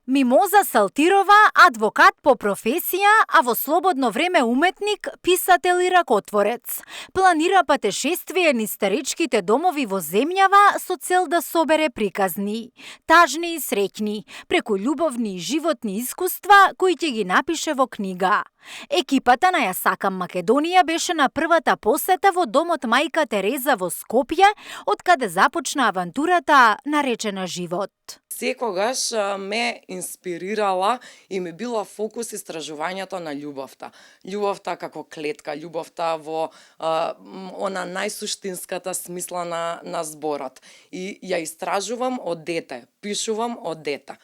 Мимоза Салтирова, адвокат по професија, а во слободно време уметник, писател и ракотворец. Планира патешествие низ старечките домови во земјава со цел да собере приказни, тажни и среќни, преку љубовни и животни искуства кои ќе ги напише во книга. Екипата на Ја сакам Македонија беше на првата посета во домот Мајка Тереза во Скопје, од каде започна авантурата наречена живот. Секогаш ме инспирирала и ми била фокус истражувањето на љубовта. Љубовта како клетка, љубовта во она најсуштинската смисла на зборот. И ја истражувам од дете, пишувам од дете.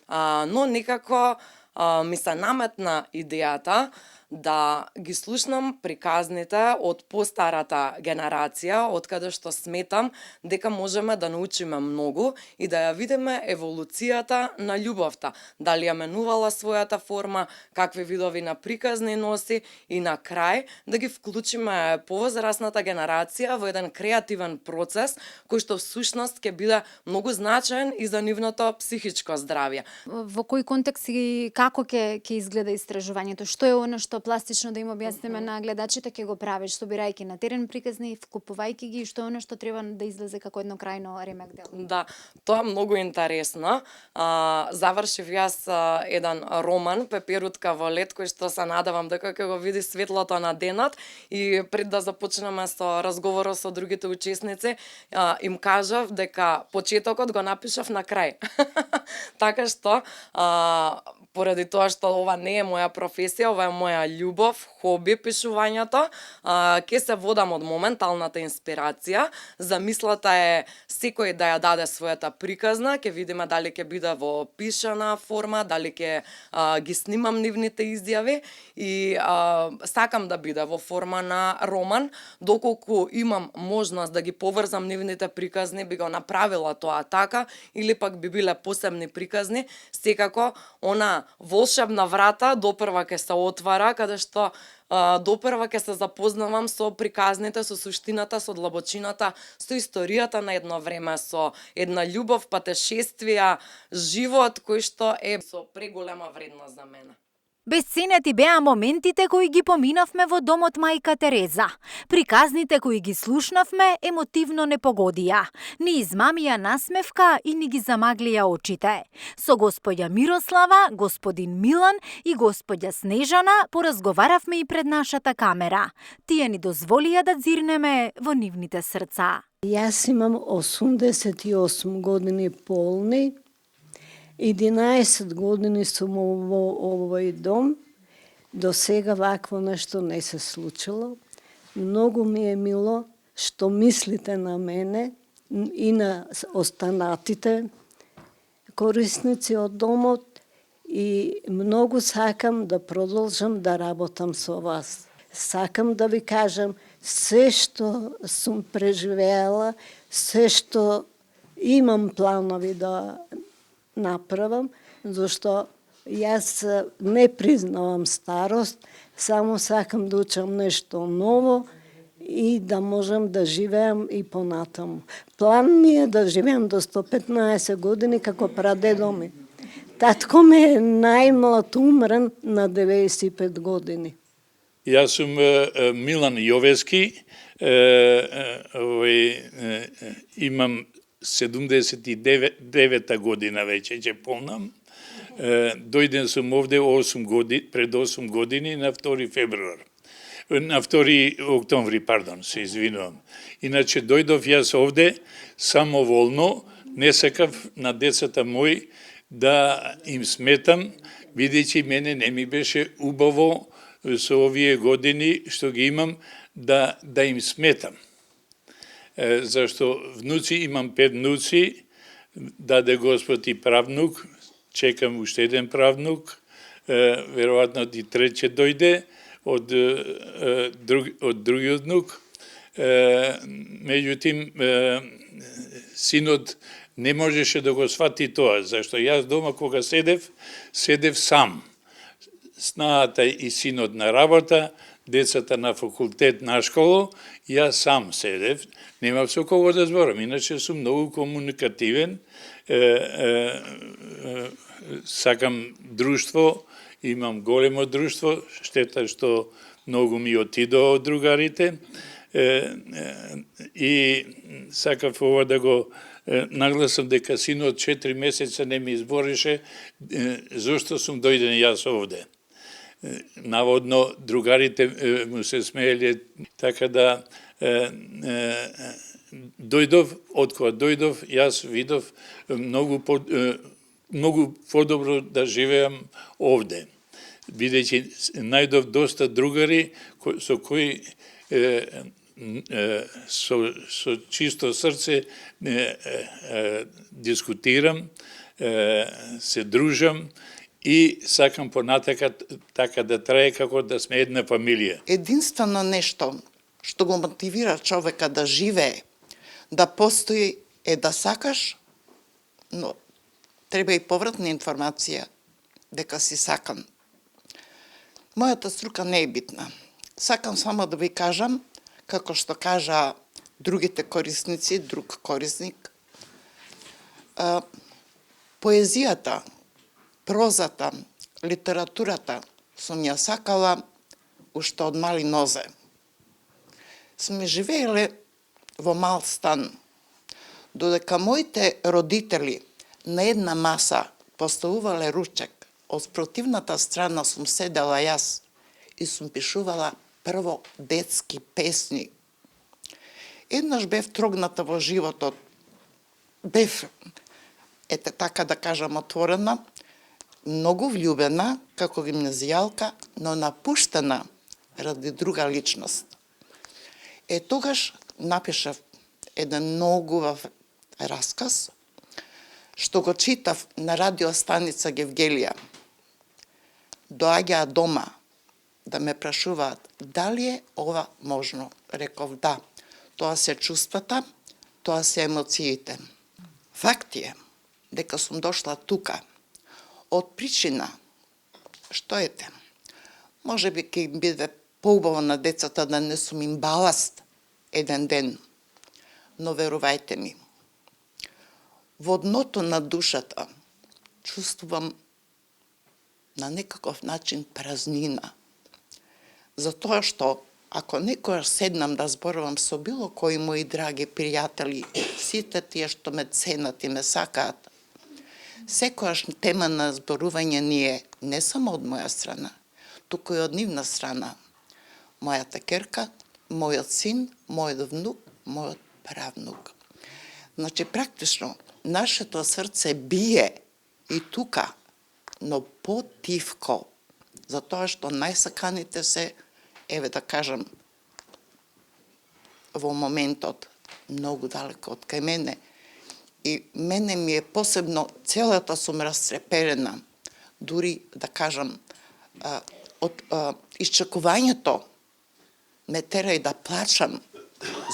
Но некако ми се наметна идејата да ги слушнам приказните од постарата генерација, од каде што сметам дека можеме да научиме многу и да ја видиме еволуцијата на љубовта, дали ја менувала својата форма, какви видови на приказни носи и на крај да ги вклучиме повозрасната генерација во еден креативен процес кој што всушност ќе биде многу значаен и за нивното психичко здравје. Во кој контекст и како ќе изгледа истражувањето? Што е она што пластично да им објасниме на гледачите ќе го правиш, собирајќи на терен приказни, вкупувајќи ги, што е она што треба да излезе како едно крајно ремек дело? Да, тоа е многу интересно. Завршив јас еден роман Пеперутка во лет, кој што се надевам дека ќе го види светлото на денот, и пред да започнеме со разговорот со другите учесници, им кажав дека почетокот го напишав на крај. Така што поради тоа што ова не е моја професија, ова е моја љубов, хоби пишувањето, ќе се водам од моменталната инспирација. Замислата е секој да ја даде својата приказна, ќе видиме дали ќе биде во пишана форма, дали ќе ги снимам нивните изјави и сакам да биде во форма на роман, доколку имам можност да ги поврзам нивните приказни, би го направила тоа така, или пак би биле посебни приказни, секако она волшебна врата допрва ќе се отвара, каде што допрва ќе се запознавам со приказните, со суштината, со длабочината, со историјата на едно време, со една љубов, патешествија, живот кој што е со преголема вредност за мене. Бесценети беа моментите кои ги поминавме во домот Мајка Тереза. Приказните кои ги слушнавме емотивно не погодија. Ни измамија насмевка и ни ги замаглија очите. Со господја Мирослава, господин Милан и господја Снежана поразговаравме и пред нашата камера. Тие ни дозволија да дзирнеме во нивните срца. Јас имам 88 години полни. 11 години сум во овој дом. До сега вакво нешто не се случило. Многу ми е мило што мислите на мене и на останатите корисници од домот и многу сакам да продолжам да работам со вас. Сакам да ви кажам се што сум преживеала, се што имам планови да направам, зашто јас не признавам старост, само сакам да учам нешто ново и да можам да живеам и понатаму. План ми е да живеам до 115 години како прадедо ми. Татко ми е најмлад умрен на 95 години. Јас сум Милан Јовески, имам 79 година веќе ќе полнам. Дојден сум овде пред 8 години на 2 февруар. На 2 октомври, се извинувам. Иначе дојдов јас овде самоволно, не сакав на децата мои да им сметам, бидејќи мене не ми беше убаво со овие години што ги имам да им сметам. Зашто внуци, имам 5 внуци, даде Господ и правнук, чекам уште еден правнук, веројатно и треќе дојде од другиот внук. Меѓутим, синот не можеше да го свати тоа, зашто јас дома кога седев сам. Снаата и синот на работа, децата на факултет, на школа, јас сам седев, немав со кого да зборам, иначе сум многу комуникативен, сакам друштво, имам големо друштво, штета што многу ми отидоа од другарите, и сакав ова да го нагласам дека синот 4 месеца не ми изборише зошто сум дојден јас овде. Наводно другарите му се смееле, така да дојдов, од кога дојдов, јас видов многу подобро да живеам овде. Бидејќи најдов доста другари со кои со чисто срце дискутирам, се дружам и сакам понатака така да трае како да сме една фамилија. Единствено нешто што го мотивира човека да живее, да постои, е да сакаш, но треба и повратна информација дека си сакан. Мојата струка не е битна. Сакам само да ви кажам, како што кажа другите корисници, друг корисник, поезијата, прозата, литературата сум ја сакала уште од мали нозе. Сме живееле во мал стан, додека моите родители на една маса поставувале ручек, од спротивната страна сум седела јас и сум пишувала прво детски песни. Еднаш бев трогната во животот, бев, ете така да кажам отворена, многу влюбена како гимназијалка, но напуштена ради друга личност. Тогаш напишав еден многу убав расказ, што го читав на радиостаница Гевгелија. Доаѓаа дома да ме прашуваат дали е ова можно. Реков да, тоа се чувствата, тоа се емоциите. Факт е дека сум дошла тука од причина што ете. Може би ќе им биде поубаво на децата да не сум им баласт еден ден, но верувајте ми, во дното на душата чувствувам на некаков начин празнина. Затоа што ако некојаш седнам да зборувам со било кои мои драги пријатели, сите тие што ме ценат и ме сакаат, секојаш тема на зборување ни е не само од моја страна, туку и од нивна страна. Мојата керка, мојот син, мојот внук, мојот правнук. Значи, практично, нашето срце бие и тука, но потивко, затоа што најсаканите се, еве да кажам, во моментот многу далеко од кај мене. И мене ми е посебно, целата сум растреперена, дури да кажам, од исчекувањето ме тера и да плачам,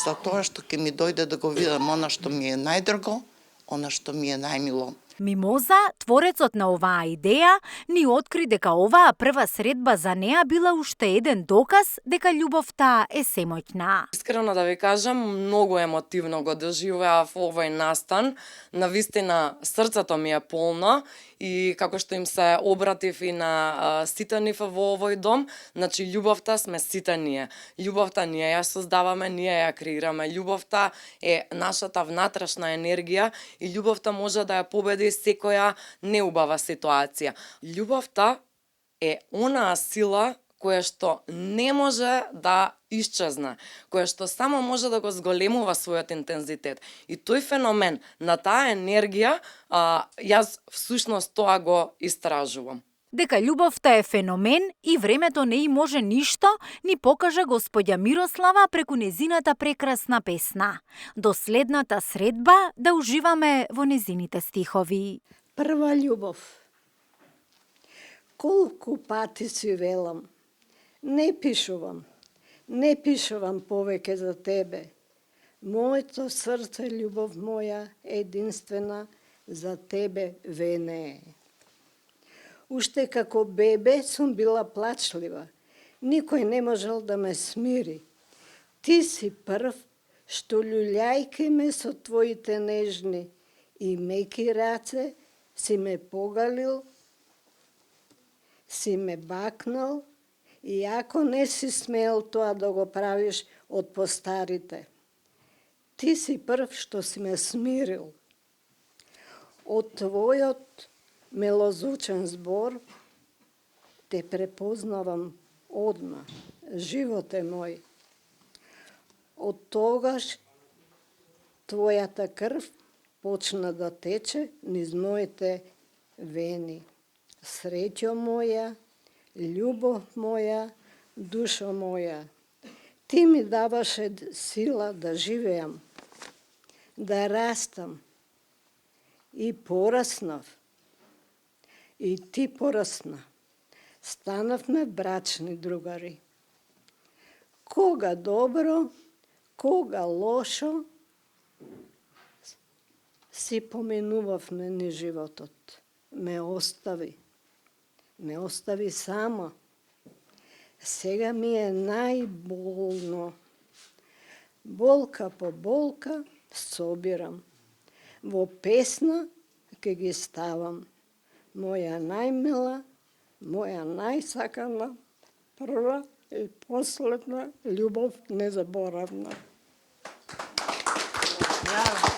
затоа што ќе ми дојде да го видам она што ми е најдрго, она што ми е најмило. Мимоза, творецот на оваа идеја, ни откри дека оваа прва средба за неа била уште еден доказ дека љубовта е семоќна. Искрено да ви кажам, многу емотивно го доживеав овој настан. Навистина, срцето ми е полно и како што им се обратив и на сите нив во овој дом, значи љубовта сме сите ние. Љубовта ние ја создаваме, ние ја креираме. Љубовта е нашата внатрешна енергија и љубовта може да ја победи секоја неубава ситуација. Љубовта е онаа сила која што не може да исчезне, која што само може да го зголемува својот интензитет. И тој феномен на таа енергија, јас всушност тоа го истражувам. Дека љубовта е феномен и времето не и може ништо, ни покажа господја Мирослава преку незината прекрасна песна. До следната средба да уживаме во незините стихови. Прва љубов. Колку пати си велам, не пишувам повеќе за тебе. Моето срце, љубов моја, единствена, за тебе вене. Уште како бебе сум била плачлива. Никој не можел да ме смири. Ти си прв, што љулјајки ме со твоите нежни и меки раце, си ме погалил, си ме бакнал, и ако не си смел тоа да го правиш од постарите, ти си прв што си ме смирил. Од твојот милозвучен збор те препознавам одма, животе мој. Од тогаш твојата крв почна да тече низ моите вени. Среќо моја, љубов моја, душо моја, ти ми даваше сила да живеам, да растам, и пораснав. И ти порасна. Станавме брачни другари. Кога добро, кога лошо, си поминувавме ни животот. Ме остави сама. Сега ми е најболно. Болка по болка собирам. Во песна ке ги ставам. Моја најмила, моја најсакана, прва и последна љубов незаборавна. Браво!